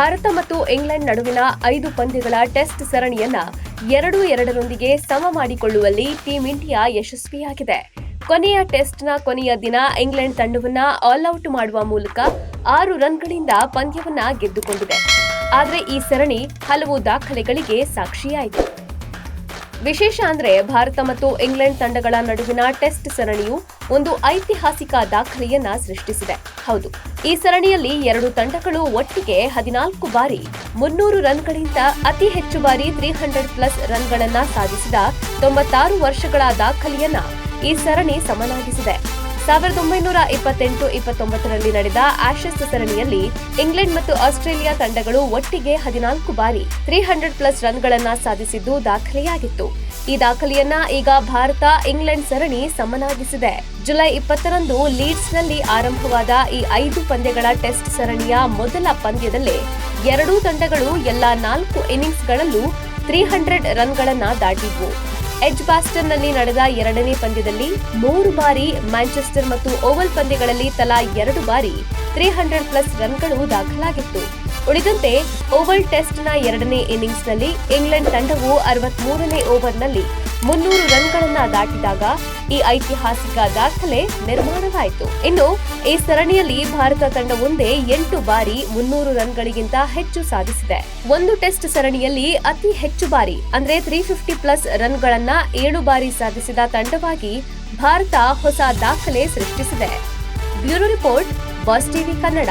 ಭಾರತ ಮತ್ತು ಇಂಗ್ಲೆಂಡ್ ನಡುವಿನ 5 ಪಂದ್ಯಗಳ ಟೆಸ್ಟ್ ಸರಣಿಯನ್ನ 2-2 ಸಮ ಮಾಡಿಕೊಳ್ಳುವಲ್ಲಿ ಟೀಂ ಇಂಡಿಯಾ ಯಶಸ್ವಿಯಾಗಿದೆ. ಕೊನೆಯ ಟೆಸ್ಟ್ನ ಕೊನೆಯ ದಿನ ಇಂಗ್ಲೆಂಡ್ ತಂಡವನ್ನ ಆಲ್ಔಟ್ ಮಾಡುವ ಮೂಲಕ 6 ರನ್ಗಳಿಂದ ಪಂದ್ಯವನ್ನ ಗೆದ್ದುಕೊಂಡಿದೆ. ಆದರೆ ಈ ಸರಣಿ ಹಲವು ದಾಖಲೆಗಳಿಗೆ ಸಾಕ್ಷಿಯಾಯಿತು. ವಿಶೇಷ ಅಂದ್ರೆ ಭಾರತ ಮತ್ತು ಇಂಗ್ಲೆಂಡ್ ತಂಡಗಳ ನಡುವಿನ ಟೆಸ್ಟ್ ಸರಣಿಯು ಒಂದು ಐತಿಹಾಸಿಕ ದಾಖಲೆಯನ್ನ ಸೃಷ್ಟಿಸಿದೆ. ಹೌದು, ಈ ಸರಣಿಯಲ್ಲಿ 2 ತಂಡಗಳು ಒಟ್ಟಿಗೆ 14 ಬಾರಿ 300 ರನ್ಗಳಿಂದ ಅತಿ ಹೆಚ್ಚು ಬಾರಿ 300+ ರನ್ಗಳನ್ನ ಸಾಧಿಸಿದ 96 ವರ್ಷಗಳ ದಾಖಲೆಯನ್ನ ಈ ಸರಣಿ ಸಮನಾಗಿಸಿದೆ. 1928-29ರಲ್ಲಿ ನಡೆದ ಆಶಸ್ ಸರಣಿಯಲ್ಲಿ ಇಂಗ್ಲೆಂಡ್ ಮತ್ತು ಆಸ್ಟ್ರೇಲಿಯಾ ತಂಡಗಳು ಒಟ್ಟಿಗೆ 14 ಬಾರಿ 300+ ರನ್ಗಳನ್ನ ಸಾಧಿಸಿದ್ದು ದಾಖಲೆಯಾಗಿತ್ತು. ಈ ದಾಖಲೆಯನ್ನ ಈಗ ಭಾರತ ಇಂಗ್ಲೆಂಡ್ ಸರಣಿ ಸಮನಾಗಿಸಿದೆ. ಜುಲೈ 20ರಂದು ಲೀಡ್ಸ್ನಲ್ಲಿ ಆರಂಭವಾದ ಈ 5 ಪಂದ್ಯಗಳ ಟೆಸ್ಟ್ ಸರಣಿಯ ಮೊದಲ ಪಂದ್ಯದಲ್ಲೇ ಎರಡೂ ತಂಡಗಳು ಎಲ್ಲಾ 4 ಇನ್ನಿಂಗ್ಸ್ಗಳಲ್ಲೂ 300 ರನ್ಗಳನ್ನ ದಾಟಿದ್ವು. ಎಡ್ಜ್ಬಾಸ್ಟನ್ನಲ್ಲಿ ನಡೆದ 2ನೇ ಪಂದ್ಯದಲ್ಲಿ 3 ಬಾರಿ, ಮ್ಯಾಂಚೆಸ್ಟರ್ ಮತ್ತು ಓವಲ್ ಪಂದ್ಯಗಳಲ್ಲಿ ತಲಾ 2 ಬಾರಿ 300+ ರನ್ಗಳು ದಾಖಲಾಗಿತ್ತು. ಉಳಿದಂತೆ ಓವಲ್ ಟೆಸ್ಟ್ನ 2ನೇ ಇನ್ನಿಂಗ್ಸ್ನಲ್ಲಿ ಇಂಗ್ಲೆಂಡ್ ತಂಡವು 63ನೇ ಓವರ್ನಲ್ಲಿ 300 ರನ್ಗಳನ್ನ ದಾಟಿದಾಗ ಈ ಐತಿಹಾಸಿಕ ದಾಖಲೆ ನಿರ್ಮಾಣವಾಯಿತು. ಇನ್ನು ಈ ಸರಣಿಯಲ್ಲಿ ಭಾರತ ತಂಡವೊಂದೇ 8 ಬಾರಿ 300 ರನ್ಗಳಿಗಿಂತ ಹೆಚ್ಚು ಸಾಧಿಸಿದೆ. ಒಂದು ಟೆಸ್ಟ್ ಸರಣಿಯಲ್ಲಿ ಅತಿ ಹೆಚ್ಚು ಬಾರಿ ಅಂದ್ರೆ 350+ ರನ್ಗಳನ್ನ 7 ಬಾರಿ ಸಾಧಿಸಿದ ತಂಡವಾಗಿ ಭಾರತ ಹೊಸ ದಾಖಲೆ ಸೃಷ್ಟಿಸಿದೆ. Bureau report, boss TV Kannada.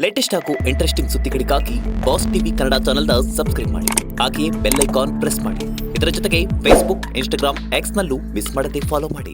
Latest ಹಾಗೂ ಇಂಟ್ರೆಸ್ಟಿಂಗ್ ಸುದ್ದಿಗಳಿಗಾಗಿ ಬಾಸ್ ಟಿವಿ ಕನ್ನಡ ಚಾನೆಲ್ನ ಸಬ್ಸ್ಕ್ರೈಬ್ ಮಾಡಿ. ಹಾಗೆಯೇ ಬೆಲ್ ಐಕಾನ್ ಪ್ರೆಸ್ ಮಾಡಿ. ಇದರ ಜೊತೆಗೆ ಫೇಸ್ಬುಕ್, ಇನ್ಸ್ಟಾಗ್ರಾಮ್, ಎಕ್ಸ್ನಲ್ಲೂ ಮಿಸ್ ಮಾಡದೆ ಫಾಲೋ ಮಾಡಿ.